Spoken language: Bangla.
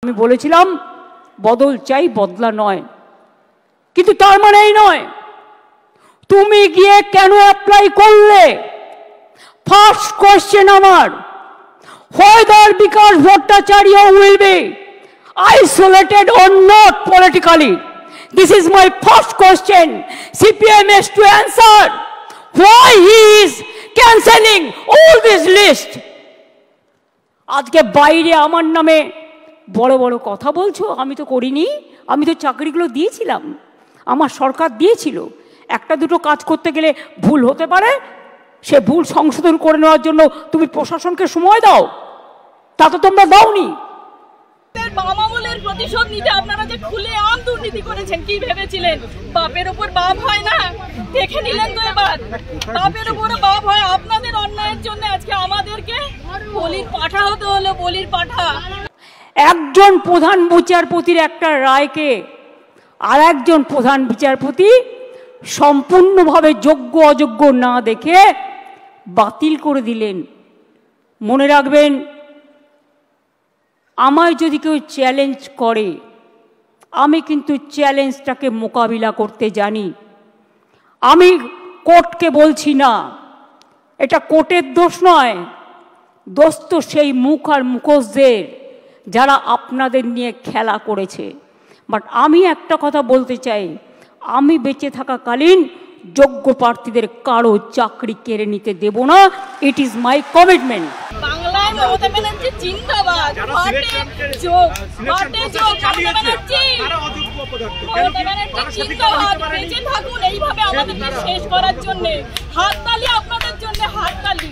আমি বলেছিলাম বদল চাই, বদলা নয়। কিন্তু তার মানে এই নয় তুমি গিয়ে কেন অ্যাপ্লাই করলে। ফার্স্ট কোয়েশ্চেন আমার, whether Vikas Bhattacharya will be isolated or not politically. This is my first question. CPM has to answer why he is cancelling all this list. আজকে বাইরে আমার নামে বড় বড় কথা বলছো, আমি তো করিনি। আমি তো চাকরিগুলো দিয়েছিলাম, আমার সরকার দিয়েছিল। একটা দুটো কাজ করতে গেলে ভুল হতে পারে, সে ভুল সংশোধন করে নেওয়ার জন্য তুমি প্রশাসনকে সময় দাও, তা তো তোমরা দাওনি। বামামূলের প্রতিশোধ নিতে আপনারা যে খুলে আম দুর্নীতি করেছেন, কি ভেবেছিলেন বাপের উপর বাপ হয় না? দেখে নিলেন তো এবার, বাপের উপর বাপ হয়। আপনাদের অন্যায়ের জন্য আজকে আমাদেরকে বলির পাঠা হতে হলো, বলির পাঠা। একজন প্রধান বিচারপতির একটা রায়কে আর একজন প্রধান বিচারপতি সম্পূর্ণভাবে যোগ্য অযোগ্য না দেখে বাতিল করে দিলেন। মনে রাখবেন, আমায় যদি কেউ চ্যালেঞ্জ করে, আমি কিন্তু চ্যালেঞ্জটাকে মোকাবিলা করতে জানি। আমি কোর্টকে বলছি না, এটা কোর্টের দোষ নয়, দোষ তো সেই মুখ আর মুখোশদের যারা আপনাদের নিয়ে খেলা করেছে। বাট আমি একটা কথা বলতে চাই, আমি বেঁচে থাকাকালীন যোগ্য প্রার্থীদের কারো চাকরি কেড়ে নিতে দেব না। It is my commitment. বাংলায় মমতা ব্যানার্জি জিন্দাবাদ, হাটে যোগ, হাটে যোগ, মমতা ব্যানার্জি, মমতা ব্যানার্জি জিন্দাবাদ। বেঁচে থাকুন এইভাবে আমাদেরকে শেষ করার জন্য। হাততালি আপনাদের জন্য, হাততালি।